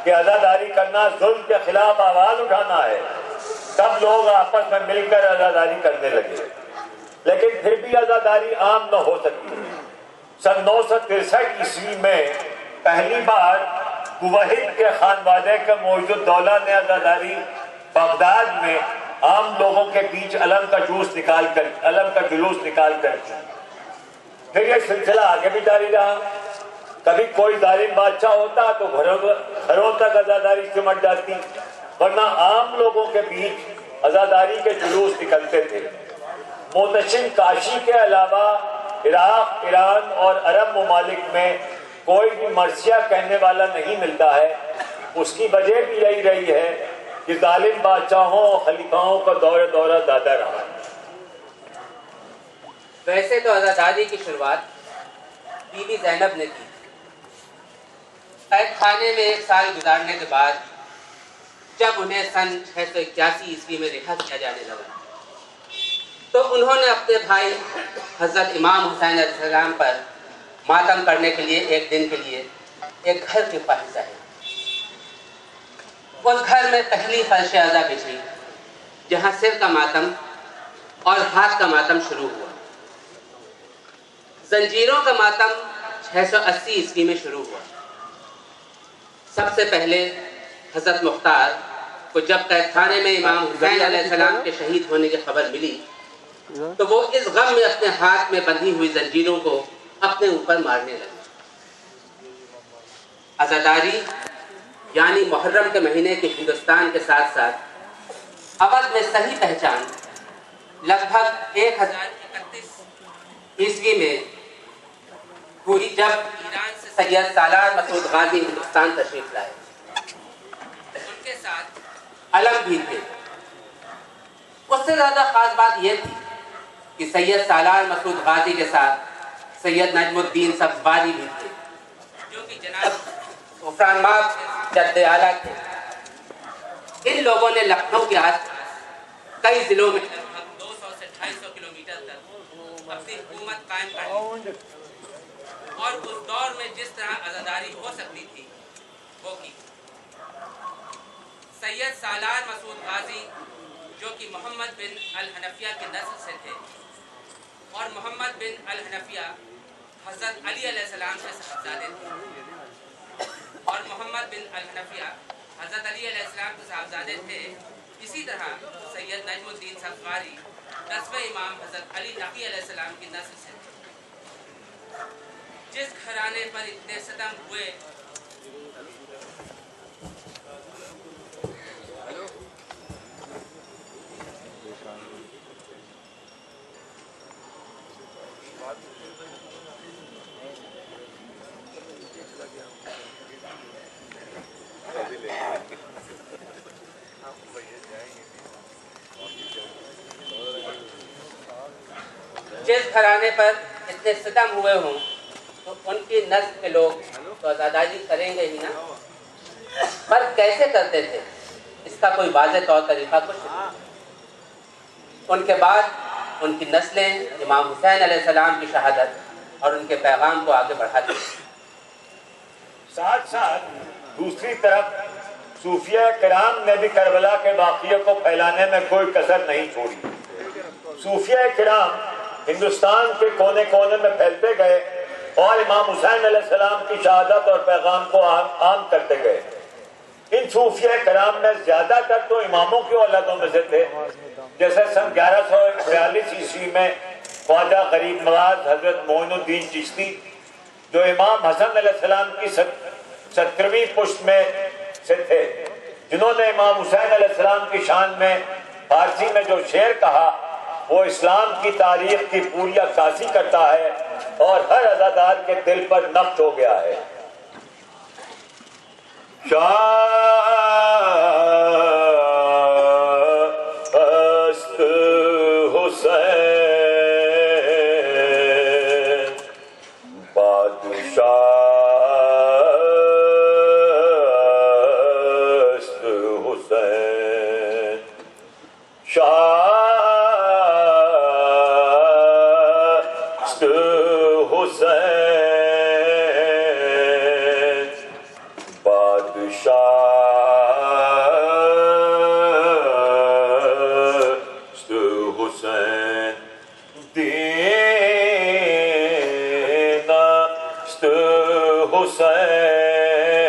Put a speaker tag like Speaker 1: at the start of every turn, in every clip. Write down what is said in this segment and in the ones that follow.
Speaker 1: کہ عزاداری کرنا ظلم کے خلاف آواز اٹھانا ہے، تب لوگ آپس میں مل کر عزاداری کرنے لگے، لیکن پھر بھی عزاداری عام نہ ہو سکی۔ سن 963 عیسوی میں پہلی بار کوہید کے خانوادے کے معیز الدولہ نے عزاداری بغداد میں عام لوگوں کے بیچ علم کا جلوس نکال کر کی۔ پھر یہ سلسلہ آگے بھی جاری رہا۔ کبھی کوئی ظالم بادشاہ ہوتا تو گھروں تک عزاداری سمٹ جاتی، ورنہ عام لوگوں کے بیچ عزاداری کے جلوس نکلتے تھے۔ محتشم کاشی کے علاوہ عراق، ایران اور عرب ممالک میں کوئی بھی مرثیہ کہنے والا نہیں ملتا ہے۔ اس کی وجہ بھی یہی رہی ہے کہ ظالم بادشاہوں اور خلیفاؤں کا دورہ دادا رہا۔
Speaker 2: ویسے تو عزاداری کی شروعات بی بی زینب نے کی۔ قید خانے میں 1 سال گزارنے کے بعد جب انہیں سن 681 عیسوی میں رہا کیا جانے لگا تو انہوں نے اپنے بھائی حضرت امام حسین علیہ السلام پر ماتم کرنے کے لیے ایک دن کے لیے ایک گھر کی خواہش ظاہر۔ اس گھر میں پہلی فرش عزا بچھی جہاں سر کا ماتم اور ہاتھ کا ماتم شروع ہوا۔ زنجیروں کا ماتم 680 عیسوی میں شروع ہوا۔ سب سے پہلے حضرت مختار کو جب قید خانے میں امام حسین علیہ السلام کے شہید ہونے کی خبر ملی تو وہ اس غم میں اپنے ہاتھ میں بندھی ہوئی زنجیروں کو اپنے اوپر مارنے لگے۔ عزاداری یعنی محرم کے مہینے کے ہندوستان کے ساتھ ساتھ اودھ میں صحیح پہچان لگ بھگ 1031 عیسوی میں ہوئی جب ایران سے سید سالار مسعود غازی ہندوستان تشریف لائے۔ ان کے ساتھ علم بھی تھے۔ اس سے زیادہ خاص بات یہ تھی کہ سید سالار مسعود غازی کے ساتھ سید نجم الدین سبزواری بھی تھے جو کہ جناب عفران ماب جد اعلیٰ تھے۔ ان لوگوں نے لکھنؤ کے آس پاس کئی ضلعوں میں 200 سے 250 کلومیٹر تک اپنی حکومت قائم کر لی اور اس دور میں جس طرح عزاداری ہو سکتی تھی وہ کی۔ سید سالار مسعود غازی جو کہ محمد بن الحنفیہ کے نسل سے تھے اور محمد بن الحنفیہ حضرت علی علیہ السلام کے صاحبزادے تھے اور محمد بن الحنفیہ حضرت علی علیہ السلام کے صاحبزادے تھے، اسی طرح سید نجم الدین سبزواری 10ویں امام حضرت علی نقی علیہ السلام کی نسل سے تھے۔ جس گھرانے پر اتنے ستم ہوئے جس گھرانے پر اتنے ستم ہوئے ہوں تو ان کی نسل کے لوگ تو عزاداری کریں گے ہی نا، پر کیسے کرتے تھے اس کا کوئی واضح طور طریقہ کچھ نہیں۔ ان کے بعد ان کی نسلیں امام حسین علیہ السلام کی شہادت اور ان کے پیغام کو آگے بڑھاتی۔
Speaker 1: ساتھ ساتھ دوسری طرف صوفیہ کرام نے بھی کربلا کے واقعے کو پھیلانے میں کوئی کسر نہیں چھوڑی۔ صوفیہ کرام ہندوستان کے کونے کونے میں پھیلتے گئے اور امام حسین علیہ السلام کی شہادت اور پیغام کو عام کرتے گئے۔ ان صوفیہ کرام میں زیادہ تر تو اماموں کی اولادوں میں سے تھے، جیسے سن 1142 عیسوی میں خواجہ غریب نواز حضرت معین الدین چشتی جو امام حسن علیہ السلام کی 70ویں پشت میں سے تھے، جنہوں نے امام حسین علیہ السلام کی شان میں فارسی میں جو شعر کہا وہ اسلام کی تاریخ کی پوری عکاسی کرتا ہے اور ہر عزادار کے دل پر نقش ہو گیا ہے۔ است حسین بادشاہ است حسین شاہ است حسین بادشاہ شست حسین دینست حسین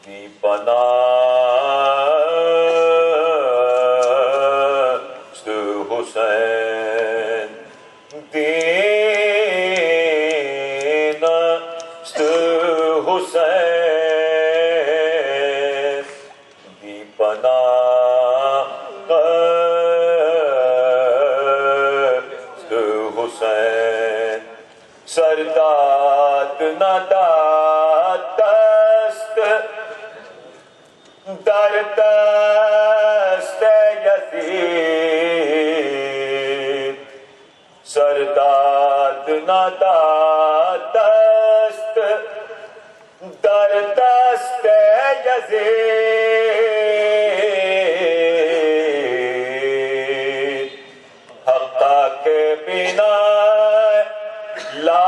Speaker 1: دی پناست حسین دینست حسین دی پناست حسین سرداد ندادست در دست یزید سرداد ندادست در دست یزید حقا کے بنا لا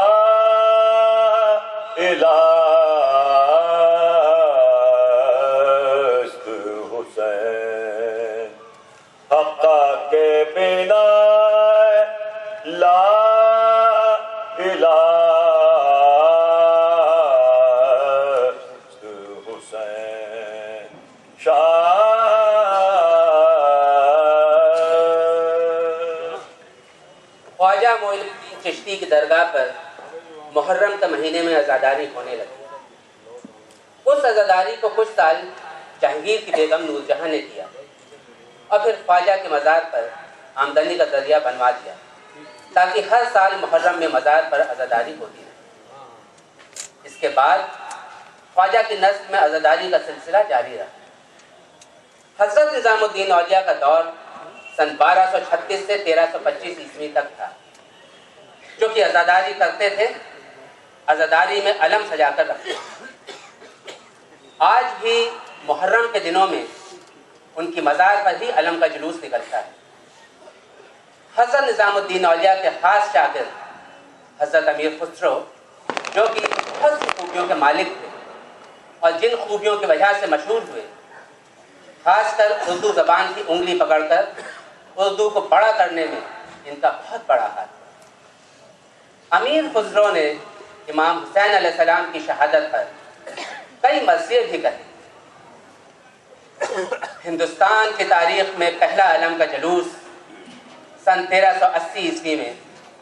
Speaker 1: الہست حسین حقا کے بنا لا الہست حسین
Speaker 2: خواجہ معین الدین چشتی کی درگاہ پر محرم کے مہینے میں عزاداری ہونے لگی۔ اس عزاداری کو کچھ سال جہانگیر کی بیگم نور جہاں نے کیا اور پھر خواجہ کے مزار پر آمدنی کا ذریعہ بنوا دیا تاکہ ہر سال محرم میں مزار پر عزاداری ہوتی رہے۔ اس کے بعد خواجہ کی نسل میں عزاداری کا سلسلہ جاری رہا۔ حضرت نظام الدین اولیاء کا دور سن 1236 سے 1325 عیسوی تک تھا، جو کہ عزاداری کرتے تھے، عزاداری میں علم سجا کر رکھتے۔ آج بھی محرم کے دنوں میں ان کی مزار پر ہی علم کا جلوس نکلتا ہے۔ حضرت نظام الدین اولیاء کے خاص شاگرد حضرت امیر خسرو، جو کہ بہت سی خوبیوں کے مالک تھے اور جن خوبیوں کی وجہ سے مشہور ہوئے، خاص کر اردو زبان کی انگلی پکڑ کر اردو کو بڑا کرنے میں ان کا بہت بڑا ہاتھ ہے۔ امیر خسرو نے امام حسین علیہ السلام کی شہادت پر کئی مرثیے بھی کہے۔ ہندوستان کی تاریخ میں پہلا علم کا جلوس سن 1380 عیسوی میں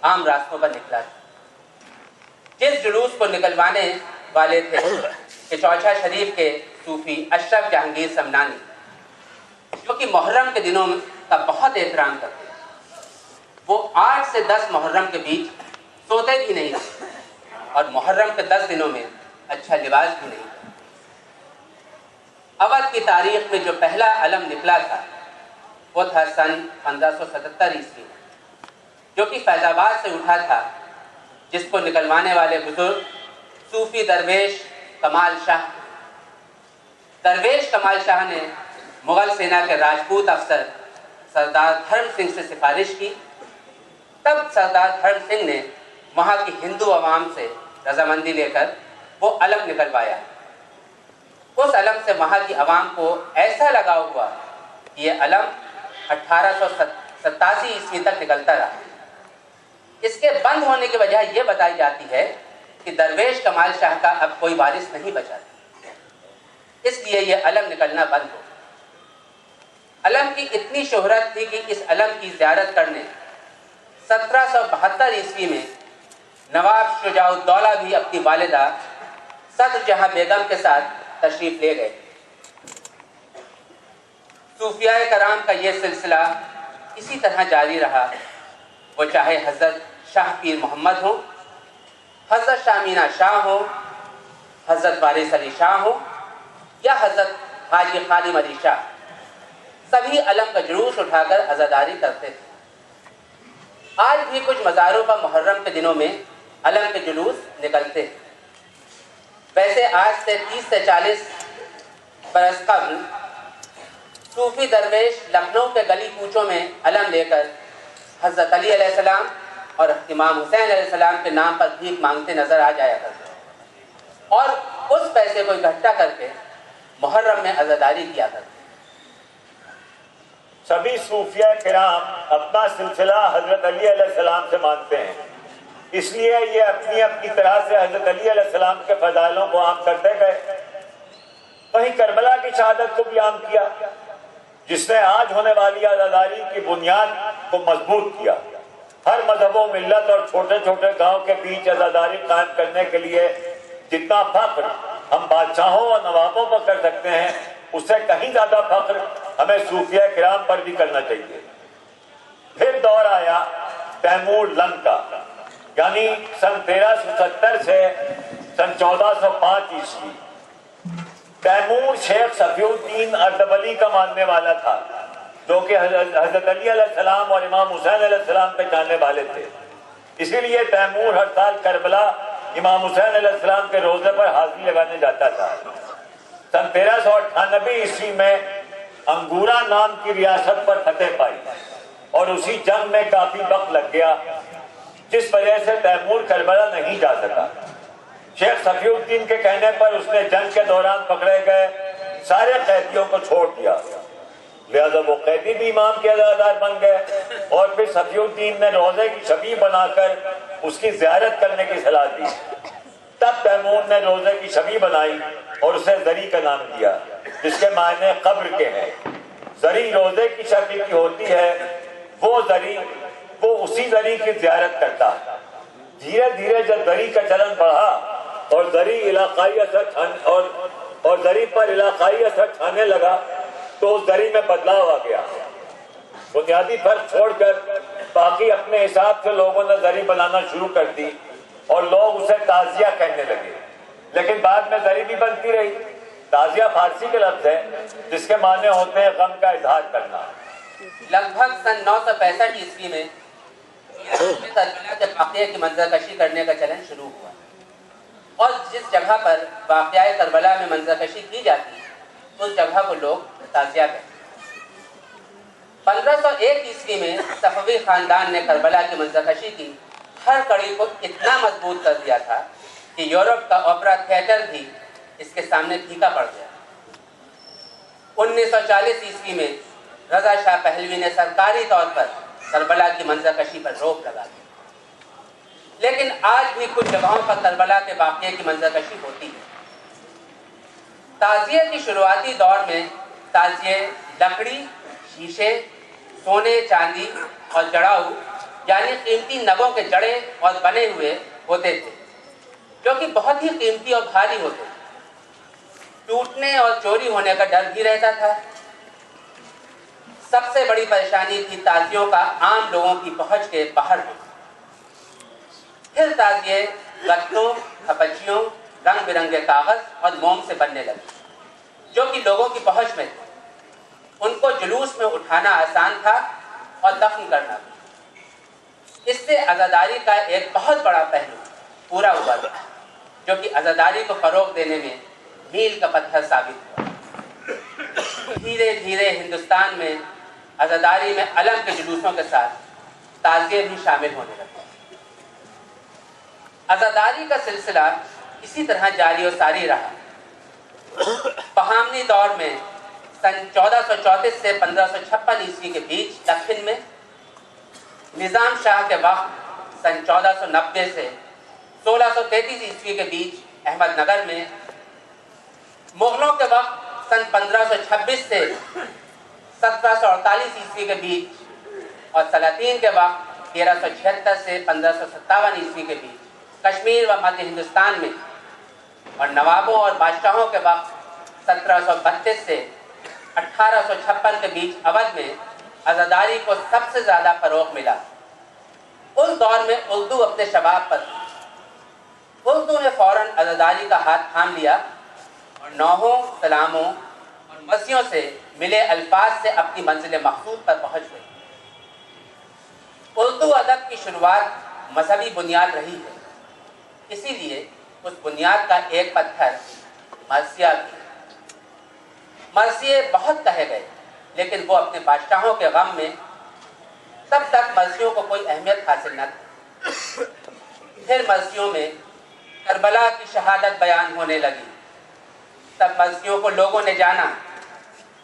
Speaker 2: عام راستوں پر نکلا تھا۔ جس جلوس کو نکلوانے والے تھے کہ چوچھا شریف کے صوفی اشرف جہانگیر سمنانی، جو کہ محرم کے دنوں کا بہت احترام کرتے ہیں۔ وہ 8 سے 10 محرم کے بیچ سوتے بھی نہیں تھے اور محرم کے 10 دنوں میں اچھا لباس بھی نہیں تھا۔ اودھ کی تاریخ میں جو پہلا علم نکلا تھا وہ تھا سن 1577 عیسوی میں، جو کہ فیض آباد سے اٹھا تھا، جس کو نکلوانے والے بزرگ صوفی درویش کمال شاہ۔ درویش کمال شاہ نے مغل سینا کے راجپوت افسر سردار دھرم سنگھ سے سفارش کی۔ تب سردار دھرم سنگھ نے وہاں کی ہندو عوام سے رضامندی لے کر وہ علم نکلوایا۔ اس علم سے وہاں کی عوام کو ایسا لگاؤ ہوا کہ یہ علم 1887 عیسوی تک نکلتا رہا۔ اس کے بند ہونے کی وجہ یہ بتائی جاتی ہے کہ درویش کمال شاہ کا اب کوئی وارث نہیں بچا، اس لیے یہ علم نکلنا بند ہو۔ علم کی اتنی شہرت تھی کہ اس علم کی زیارت کرنے 1772 عیسوی میں نواب شجاع الدولہ بھی اپنی والدہ صدر جہاں بیگم کے ساتھ تشریف لے گئے۔ صوفیاء کرام کا یہ سلسلہ اسی طرح جاری رہا، وہ چاہے حضرت شاہ پیر محمد ہوں، حضرت شاہ مینا شاہ ہوں، حضرت وارث علی شاہ ہوں یا حضرت حاجی خادم علی شاہ، سبھی علم کا جلوس اٹھا کر عزاداری کرتے تھے۔ آج بھی کچھ مزاروں پر محرم کے دنوں میں علم کے جلوس نکلتے ہیں۔ ویسے آج سے 30 سے 40 برس قبل صوفی درویش لکھنؤ کے گلی کوچوں میں علم لے کر حضرت علی علیہ السلام اور امام حسین علیہ السلام کے نام پر بھیک مانگتے نظر آ جایا کرتے، اور उस पैसे को इकट्ठा करके मुहर्रम में अज़ादारी किया करते।
Speaker 1: सभी सूफिया किराम अपना सिलसिला हजरत अली अलैहिस्सलाम से मानते हैं, इसलिए ये अपनी अपनी तरह से हजरत अली अलैहिस्सलाम के फजाइलों को आम करते गए। वहीं करबला की शहादत को भी आम किया, जिसने आज होने वाली आज़ादारी की बुनियाद को मजबूत किया। हर मजहबों, मिल्लत और छोटे छोटे गांव के बीच आज़ादारी कायम करने के लिए जितना फख्र हम बादशाहों और नवाबों पर कर सकते हैं, उससे कहीं ज्यादा फख्र हमें सूफिया किराम पर भी करना चाहिए। फिर दौर आया तैमूर लंग का, यानी सन 1370 से सन 1405 ईस्वी। तैमूर शेख सफीउद्दीन अर्दबली का मानने वाला था, जो कि हजरत अली अलैहिस्सलाम और इमाम हुसैन अलैहिस्सलाम पे जानने वाले थे। इसीलिए तैमूर हर साल करबला इमाम हुसैन अलैहिस्सलाम के रोजे पर हाजिरी लगाने जाता था। सन 1398 ईस्वी में अंगूरा नाम की रियासत पर फतेह पाई और उसी जंग में काफी वक्त लग गया, जिस वजह से तैमूर करबला नहीं जा सका। शेख सफीउद्दीन के कहने पर उसने जंग के दौरान पकड़े गए सारे कैदियों को छोड़ दिया, लिहाजा वो कैदी भी इमाम के अज़ादार बन गए। और फिर सफीउद्दीन ने रोजे की शबी बनाकर उसकी ज़ियारत करने की सलाह दी। तब तैमूर ने रोजे की शबी बनाई और उसे जरी का नाम दिया, जिसके मायने कब्र के हैं। जरी रोजे की शक्ल की होती है, वो उसी जरी की ज़ियारत करता। धीरे धीरे जब जरी का चलन बढ़ा और जरी इलाकाई असर और जरी पर इलाकाई असर छाने लगा, तो उस दरी में बदलाव आ गया। बुनियादी फर्क छोड़कर बाकी अपने हिसाब से लोगों ने दरी बनाना शुरू कर दी और लोग उसे ताजिया कहने लगे। लेकिन बाद में दरी भी बनती रही। ताजिया फारसी के लफ्ज है, जिसके माने होते हैं गम का इजहार करना।
Speaker 2: लगभग सन 965 ईस्वी में करबला के वाक़ये की मंजरकशी करने का चलन शुरू हुआ और जिस जगह पर वाक़या करबला में मंजरकशी की जाती उस जगह को लोग ताजिया कहते। 1501 ईस्वी में सफवी खानदान ने करबला की मंजरकशी की हर कड़ी को इतना मजबूत कर दिया था कि यूरोप का ओपेरा थिएटर भी इसके सामने फीका पड़ गया। 1940 ईस्वी में रजा शाह पहलवी ने सरकारी तौर पर करबला की मंजरकशी पर रोक लगा दी, लेकिन आज भी कुछ जगहों पर करबला के वाक़ये की मंजरकशी होती है। ताजिए की शुरुआती दौर में ताजिए लकड़ी, शीशे, सोने, चांदी और जड़ाऊ यानी कीमती नगों के जड़े और बने हुए होते थे, जो कि बहुत ही कीमती और भारी होते थे। टूटने और चोरी होने का डर भी रहता था। सबसे बड़ी परेशानी थी ताजियों का आम लोगों की पहुंच के बाहर होना। फिर ताजिए गत्तों, खपचियों, रंग बिरंगे कागज और मोम से बनने लगे, जो कि लोगों की पहुंच में थे। उनको जुलूस में उठाना आसान था और दफन करना भी। इससे आज़ादारी का एक बहुत बड़ा पहलू पूरा हुआ था, जो कि आज़ादारी को फरोग देने में मील का पत्थर साबित हुआ। धीरे धीरे हिंदुस्तान में आज़ादारी में अलम के जुलूसों के साथ ताज़िए भी शामिल होने लगे। आज़ादारी का सिलसिला इसी तरह जारी और सारी रहा। बहामनी दौर में सन 1434 से 1556 ईस्वी के बीच दक्षिण में, निज़ाम शाह के वक्त सन 1490 से 1633 ईस्वी के बीच अहमदनगर में, मुगलों के वक्त सन 1526 से 1748 ईस्वी के बीच और सलातीन के वक्त 1376 से 1557 ईस्वी के बीच कश्मीर व मध्य हिंदुस्तान में, और नवाबों और बादशाहों के वक्त 1732 से 1856 के बीच अवध में आज़ादारी को सबसे ज़्यादा फ़रोग़ मिला। उस दौर में उर्दू अपने शबाब पर थी। उर्दू ने फ़ौरन आज़ादारी का हाथ थाम लिया और नौहों, सलामों और मसीहों से मिले अल्फाज से अपनी मंजिल मक़सूद पर पहुँच गई। उर्दू अदब की शुरुआत मजहबी बुनियाद रही है, इसीलिए उस बुनियाद का एक पत्थर मरसिया भी। मरसिये बहुत कहे गए, लेकिन वो अपने बादशाहों के गम में तब तक मरसियों को कोई अहमियत हासिल न थी। फिर मरसियों में करबला की शहादत बयान होने लगी तब मर्सियों को लोगों ने जाना।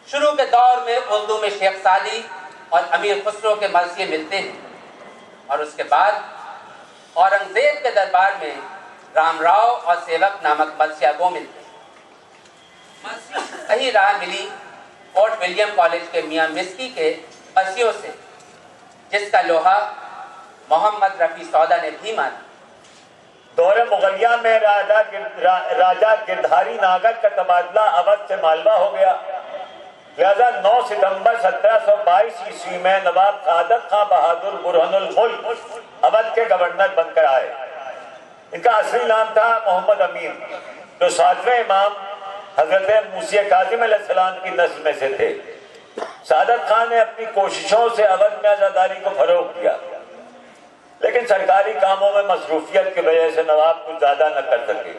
Speaker 2: शुरू के दौर में उर्दू में शेख सादी और अमीर खुसरो के मर्सिये मिलते हैं और उसके बाद औरंगजेब के दरबार में राम राव और सेवक नामक मर्सिया को मिलते हैं। सही राह मिली फोर्ट विलियम कॉलेज के मियाँ मिस्की के मर्सियों से, जिसका लोहा मोहम्मद रफ़ी सौदा ने भी माना।
Speaker 1: दौरे मुगलिया में राजा गिरधारी नागर का तबादला अवध से मालवा हो गया। लिहाजा 9 सितंबर 1722 ईस्वी में नवाब सादत खां बहादुर बुरहानुल मुल्क अवध के गवर्नर बनकर आए। इनका असली नाम था मोहम्मद अमीर, जो 7वें इमाम हजरत मूसी काज़िम अलैहिस्सलाम की नस्ल में से थे। सादत खान ने अपनी कोशिशों से अवध में आज़ादारी को फरोग दिया, लेकिन सरकारी कामों में मसरूफियत की वजह से नवाब कुछ ज्यादा न कर सके।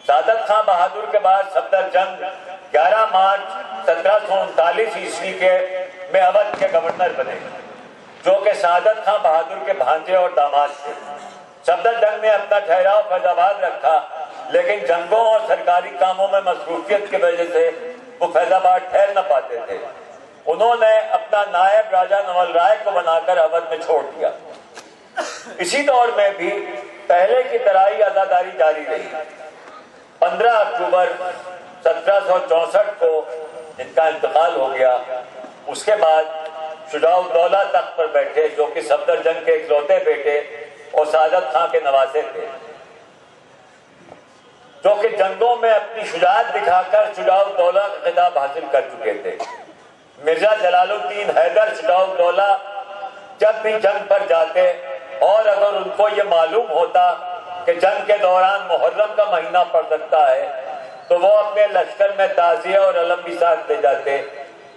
Speaker 1: सादत खां बहादुर के बाद सफदरजंग 11 मार्च 1739 ईस्वी में अवध के गवर्नर बने, जो कि सादत खां बहादुर के भांजे और दामाद थे। सफदरजंग ने अपना ठहराव फैजाबाद रखा, लेकिन जंगों और सरकारी कामों में मसरूफियत की वजह से वो फैजाबाद ठहर न पाते थे। उन्होंने अपना नायब राजा नवल राय को बनाकर अवध में छोड़ दिया। इसी दौर में भी पहले की तरह ही आज़ादारी जारी रही। 15 अक्टूबर 1764 को इनका इंतकाल हो गया। उसके बाद शुजाउद्दौला तख्त पर बैठे, जो कि सफदरजंग के इकलौते बेटे और सादत खां के नवासे थे, जो कि जंगों में अपनी शुजाअत दिखाकर शुजाउद्दौला का खिताब हासिल कर चुके थे। मिर्जा जलालुद्दीन हैदर शुजाउद्दौला जब भी जंग पर जाते और अगर उनको ये मालूम होता कि जंग के दौरान मुहर्रम का महीना पड़ सकता है, तो वो अपने लश्कर में ताज़िया और अलम भी साथ ले जाते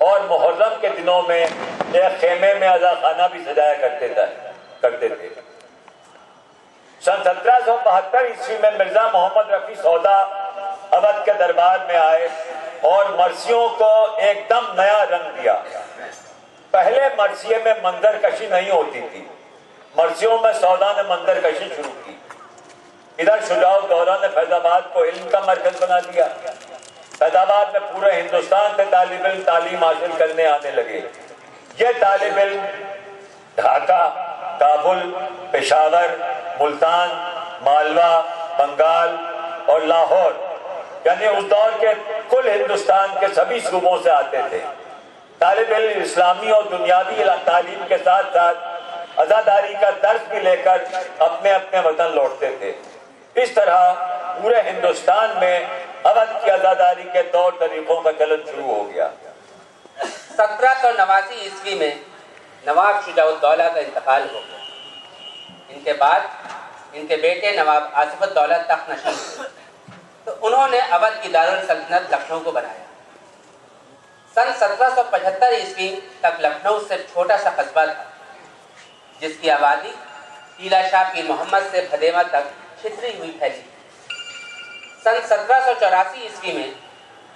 Speaker 1: और मुहर्रम के दिनों में एक खेमे में अज़ा खाना भी सजाया करते थे। सन 1772 ईस्वी में मिर्जा मोहम्मद रफ़ी सौदा अवध के दरबार में आए और मर्सियों को एकदम नया रंग दिया। पहले मर्सिये में मंजर कशी नहीं होती थी, मर्सियों में सौदा ने मंजर कशी शुरू की। इधर शुजाउद्दौला ने फैजाबाद को इल्म का मरकज बना दिया। फैजाबाद में पूरे हिंदुस्तान से तालिब इल्म तालीम हासिल करने आने लगे। ये तालिब इल्म ढाका, काबुल, पेशावर, मुल्तान, मालवा, बंगाल और लाहौर, यानी उस दौर के कुल हिंदुस्तान के सभी सूबों से आते थे। तालिब इल्म इस्लामी और दुनियावी तालीम के साथ साथ आज़ादारी का दर्स भी लेकर अपने अपने वतन लौटते थे। इस तरह पूरे हिंदुस्तान में अवध की आज़ादारी के तौर तरीकों का चलन शुरू हो गया।
Speaker 2: 1789 ईस्वी में नवाब शुजाउद्दौला का इंतकाल हो गया। इनके बाद इनके बेटे नवाब आसिफउद्दौला तख्त नशीन हुए, तो उन्होंने अवध की दारुल सल्तनत लखनऊ को बनाया। सन 1775 ईस्वी तक लखनऊ सिर्फ छोटा सा कस्बा था, जिसकी आबादी टीला शाह पीर मोहम्मद से भदेवा तक छितरी हुई फैली। सन 1784 ईस्वी में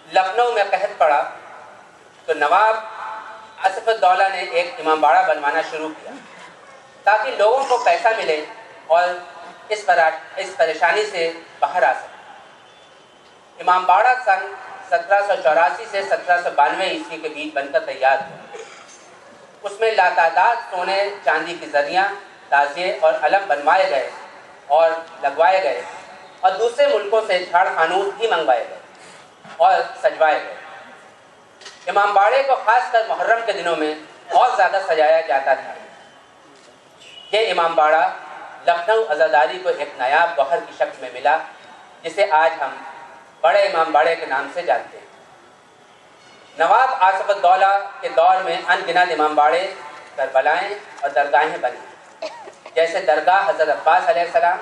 Speaker 2: लखनऊ में कहत पड़ा, तो नवाब आसिफउद्दौला ने एक इमामबाड़ा बनवाना शुरू किया ताकि लोगों को पैसा मिले और इस परेशानी से बाहर आ सके। इमामबाड़ा सन 1784 से 1792 ईस्वी के बीच बनकर तैयार हुआ। उसमें लातादाद सोने चांदी की जरियाँ, ताजिए और अलम बनवाए गए और लगवाए गए, और दूसरे मुल्कों से झाड़ खानूस भी मंगवाए गए और सजवाए गए। इमामबाड़े को खासकर मुहर्रम के दिनों में और ज़्यादा सजाया जाता था। ये इमामबाड़ा लखनऊ आज़ादारी को एक नायाब गौहर की शक्ल में मिला, जिसे आज हम बड़े इमामबाड़े के नाम से जानते हैं। नवाब आसिफउद्दौला के दौर में अनगिनत इमामबाड़े, करबलाएँ और दरगाहें बनी, जैसे दरगाह हज़रत अब्बास अलैहिस्सलाम,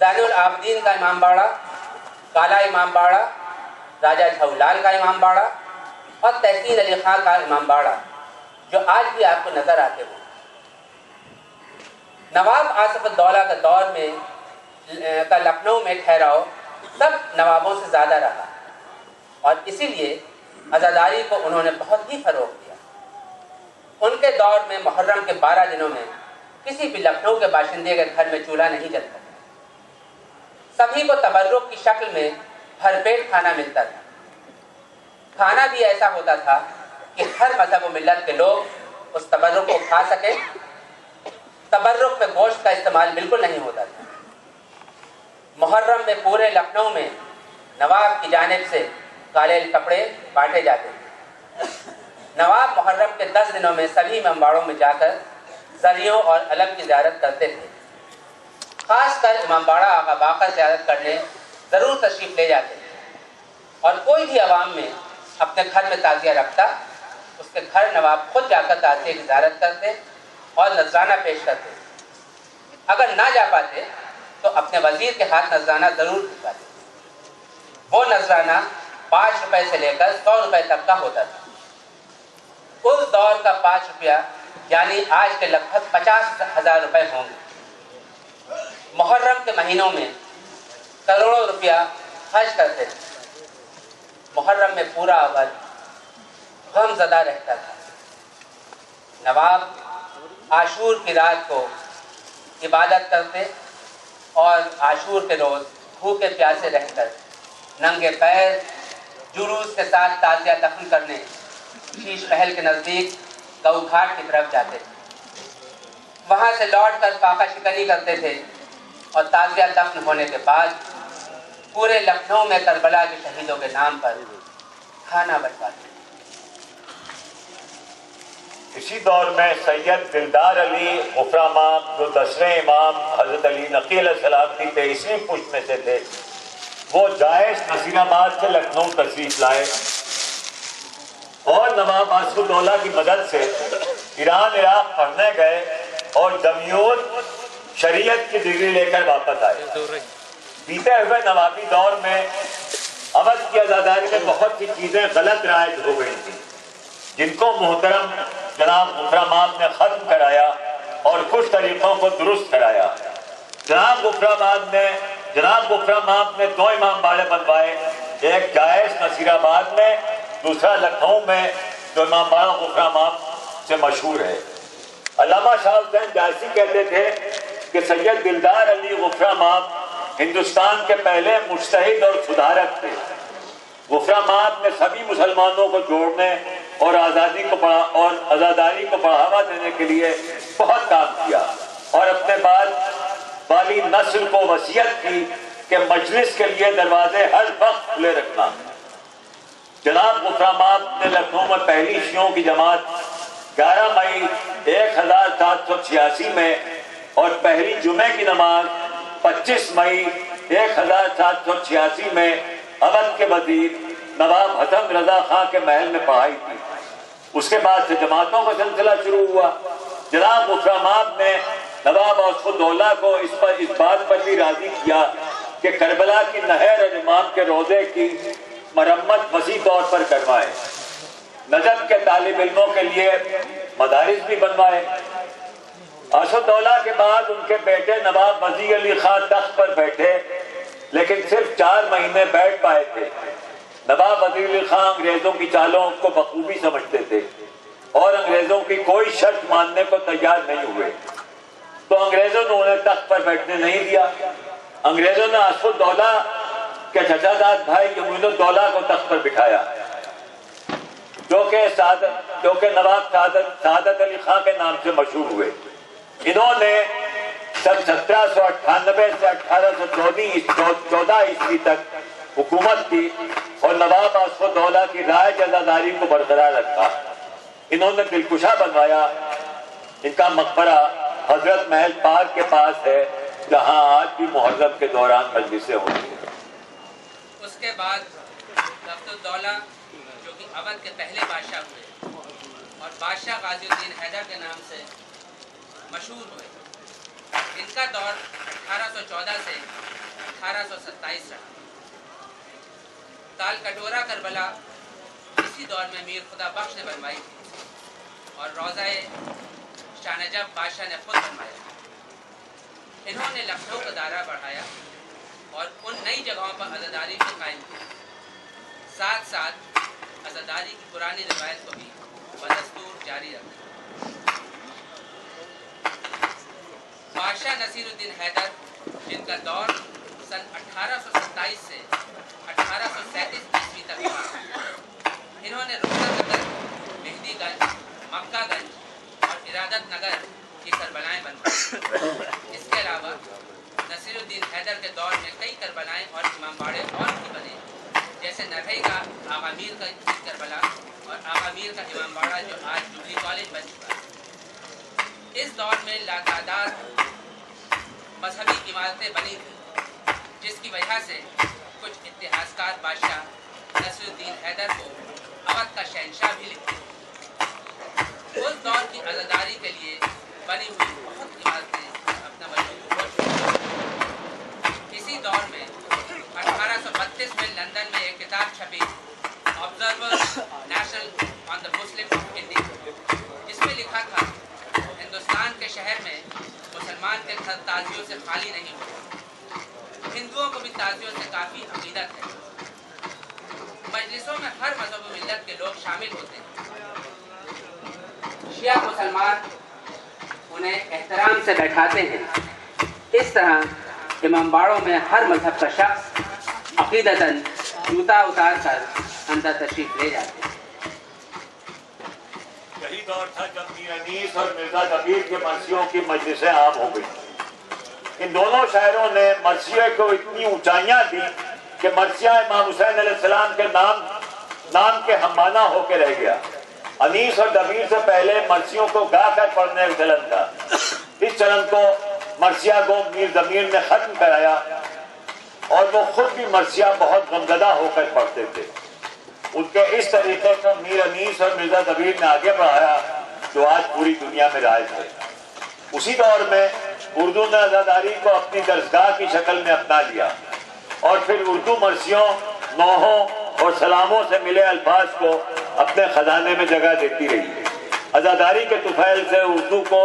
Speaker 2: ज़ैनुल आबदीन का इमामबाड़ा, काला इमामबाड़ा, राजा झऊलाल का इमामबाड़ा और तहसीन अली खां का इमामबाड़ा, जो आज भी आपको नज़र आते हों। नवाब आसिफउद्दौला के दौर में का लखनऊ में ठहराव सब नवाबों से ज़्यादा रहा और इसीलिए आज़ादारी को उन्होंने बहुत ही फ़रोग़ दिया। उनके दौर में मुहर्रम के 12 दिनों में किसी भी लखनऊ के बाशिंदे के घर में चूल्हा नहीं जलता। सभी को तबर्रुक की शक्ल में بھرپیٹ کھانا ملتا تھا. کھانا بھی ایسا ہوتا تھا کہ ہر مذہب و ملت کے لوگ اس تبرک کو کھا سکیں. تبرک میں گوشت کا استعمال بالکل نہیں ہوتا تھا. محرم میں پورے لکھنؤ میں نواب کی جانب سے کالے کپڑے بانٹے جاتے تھے. نواب محرم کے 10 دنوں میں سبھی امامباڑوں میں جا کر زریوں اور علم کی زیارت کرتے تھے. خاص کر امامباڑہ آقا باقر زیارت کرنے ضرور تشریف لے جاتے تھے. اور کوئی بھی عوام میں اپنے گھر میں تعزیہ رکھتا، اس کے گھر نواب خود جا کر تعزیے کی زیارت کرتے اور نذرانہ پیش کرتے. اگر نہ جا پاتے تو اپنے وزیر کے ہاتھ نذرانہ ضرور بھجواتے. وہ نذرانہ 5 روپے سے لے کر 100 روپے تک کا ہوتا تھا. اس دور کا 5 روپیہ یعنی آج کے لگ بھگ 50,000 روپے ہوں گے. محرم کے مہینوں میں کروڑوں روپیہ خرچ کرتے تھے. محرم میں پورا وقت غم زدہ رہتا تھا. نواب عاشور کی رات کو عبادت کرتے اور عاشور کے روز بھوکے پیاسے رہ کر ننگے پیر جلوس کے ساتھ تعزیہ دفن کرنے شیش محل کے نزدیک گو گھاٹ کی طرف جاتے تھے. وہاں سے لوٹ کر فاقہ شکنی کرتے تھے اور تعزیہ دفن ہونے کے بعد پورے لکھنؤ میں کربلا کے شہیدوں کے نام پر کھانا بنٹواتے.
Speaker 1: اسی دور میں سید دلدار علی غفرہ امام جو 10ویں امام حضرت علی نقی علیہ السلام کی 23ویں پشت میں سے تھے، وہ جائش نصیر آباد سے لکھنؤ تشریف لائے اور نواب آصف الدولہ کی مدد سے ایران عراق پڑھنے گئے اور جمیعت شریعت کی ڈگری لے کر واپس آئے. بیتے ہوئے نوابی دور میں اودھ کی آزاداری میں بہت سی چیزیں غلط رائج ہو گئی تھیں، جن کو محترم جناب غفرہ امام نے ختم کرایا اور کچھ طریقوں کو درست کرایا. جناب غفرہ امام نے 2 امام باڑے بنوائے، ایک جائش نصیر آباد میں، دوسرا لکھنؤ میں، جو امام باڑہ غفرہ امام سے مشہور ہے. علامہ شاہ حسین جائشی کہتے تھے کہ سید دلدار علی غفرہ امام ہندوستان کے پہلے مجتہد اور سدھارک تھے. غفرہ امام نے سبھی مسلمانوں کو جوڑنے اور آزاداری کو بڑھاوا دینے کے لیے بہت کام کیا اور اپنے بعد والی نسل کو وصیت کی کہ مجلس کے لیے دروازے ہر وقت کھلے رکھنا. جناب غفرہ امام نے لکھنؤ میں پہلی شیعوں کی جماعت 11 مئی 1786 میں اور پہلی جمعے کی نماز 25 مئی 1786 میں اودھ کے وزیر نواب حسن رضا خان کے محل میں پڑھائی تھی. اس کے بعد سے جماعتوں کا سلسلہ شروع ہوا. جناب غفرہ امام نے نواب آصف الدولہ کو اس بات پر بھی راضی کیا کہ کربلا کی نہر اور امام کے روضے کی مرمت وسیع طور پر کروائے. نجف کے طالب علموں کے لیے مدارس بھی بنوائے. آصف الدولہ کے بعد ان کے بیٹے نواب وزیر علی خان تخت پر بیٹھے، لیکن صرف 4 مہینے بیٹھ پائے تھے. نواب وزیر علی خان انگریزوں کی چالوں کو بخوبی سمجھتے تھے اور انگریزوں کی کوئی شرط ماننے کو تیار نہیں ہوئے، تو انگریزوں نے انہیں تخت پر بیٹھنے نہیں دیا. انگریزوں نے آصف الدولہ کے چچا زاد بھائی یمین الدولہ کو تخت پر بٹھایا، جو کہ نواب سعادت علی خان کے نام سے مشہور ہوئے. انہوں نے سن 1798 سے 1814 عیسوی تک حکومت کی اور نواب آصف الدولہ کی رائج عزاداری کو برقرار رکھا. انہوں نے دلکشا بنوایا. ان کا مقبرہ حضرت محل پاک کے پاس ہے، جہاں آج بھی محرم کے دوران مجلسیں ہوتی ہیں.
Speaker 2: اس کے بعد ضبط الدولہ جو کہ اودھ کے پہلے بادشاہ ہوئے اور بادشاہ غازی الدین حیدر کے نام سے مشہور ہوئے. ان کا دور 1814 سے 1827 رہا. تال کٹورا کربلا اسی دور میں میر خدا بخش نے بنوائی تھی اور روضہ شاہ نجف بادشاہ نے خود بنوایا. انہوں نے لکھنؤ کا دائرہ بڑھایا اور ان نئی جگہوں پر عزاداری کو قائم کیا. ساتھ ساتھ عزاداری کی پرانی روایت کو بھی بدستور جاری رکھا. بادشاہ نصیر الدین حیدر، جن کا دور सन 1827 से 1837 ईस्वी तक हुआ। इन्होंने रुस्तम, मेहदीगंज, मक्कागंज और इरादत नगर की करबलाएं बनवाई। इसके अलावा नसीरुद्दीन हैदर के दौर में कई करबलाएं और इमामबाड़े और भी बने, जैसे नरहई का आगा मीर का करबला और आगा मीर का इमामबाड़ा जो आज जुबली कॉलेज बन चुका है। इस दौर में लातादाद मजहबी इमारतें बनी थी, जिसकी वजह से कुछ इतिहासकार बादशाह नसीरुद्दीन हैदर को अवध का शहंशाह भी लिखते हैं। उस दौर की आज़ादारी के लिए बनी हुई बहुत इमारतें अपना वजूद खो चुकी। इसी दौर में 1832 में लंदन में एक किताब छपी, observer national on the Muslim of India, जिसमें लिखा था हिंदुस्तान के शहर में मुसलमान के घर ताजियों से खाली नहीं होते, हिंदुओं को भी ताजियों से काफ़ी अकीदत है। मजलिसों में हर मजहब व मिल्लत के लोग शामिल होते हैं। शिया मुसलमान उन्हें एहतराम से बैठाते हैं। इस तरह इमामबाड़ों में हर मजहब का शख्स अकीदतन जूता उतार कर अंदर तशरीफ ले जाते हैं।
Speaker 1: यही दौर था जब मीर अनीस और मिर्जा कबीर के मर्सियों की मजलिसें आम हो गई। इन दोनों शायरों ने मर्सिया को इतनी ऊंचाइयां दी कि मर्सिया इमाम हुसैन अलैहिस्सलाम के नाम के हमाना होकर रह गया। अनीस और दबीर से पहले मर्सियों को गा कर पढ़ने का चलन था। इस चलन को मर्सिया को मीर जमीर ने खत्म कराया और वो खुद भी मर्सिया बहुत गमज़दा होकर पढ़ते थे। उनके इस तरीके को मीर अनीस और मिर्जा दबीर ने आगे बढ़ाया जो आज पूरी दुनिया में राज है। उसी दौर में उर्दू ने आज़ादारी को अपनी दरसगाह की शक्ल में अपना लिया और फिर उर्दू मर्सियों, नौहों और सलामों से मिले अल्फाज को अपने खजाने में जगह देती रही। आज़ादारी के तुफैल से उर्दू को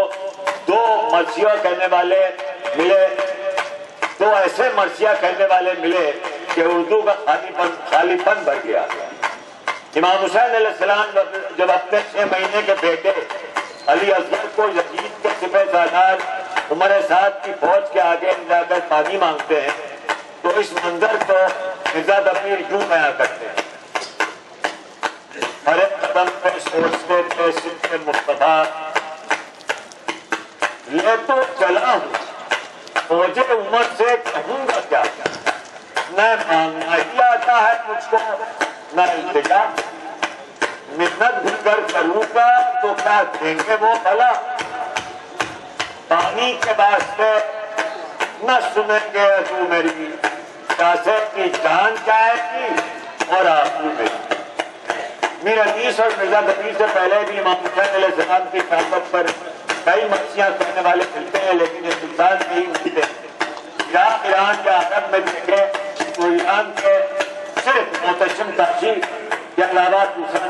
Speaker 1: दो मर्सिया कहने वाले मिले, दो ऐसे मर्सिया कहने वाले मिले कि उर्दू का खालीपन भर गया। इमाम हुसैन अलैहिस्सलाम जब अपने 6 महीने के बेटे अली असगर को यजीद के सिपहसालार उमर साद की फौज के आगे जाकर पानी मांगते हैं तो इस मंजर को मिर्जा दबीर यूं बयां करते हैं। हर एक कदम पे सोचते थे सिद्ध मुस्तफा, ले तो चला हूँ फौजे उमर से कहूँगा क्या, न मांगना ही आता है मुझको न इल्तिजा, मिन्नत भी कर करूँगा तो क्या देंगे वो भला, पानी के वास्ते न सुनेंगे तू मेरी, कासे की जान जाएगी और आंसू मेरी। मीर अनीस और मिर्जा दबीर से पहले भी इमाम हुसैन अलैहिस्सलाम की ताकत पर कई मर्सियां करने वाले मिलते हैं, लेकिन हिंदुस्तान में ही मिलते हैं। ईरान के आदम में देखे तो ईरान के सिर्फ मोहतशिम ताशी के अलावा दूसरा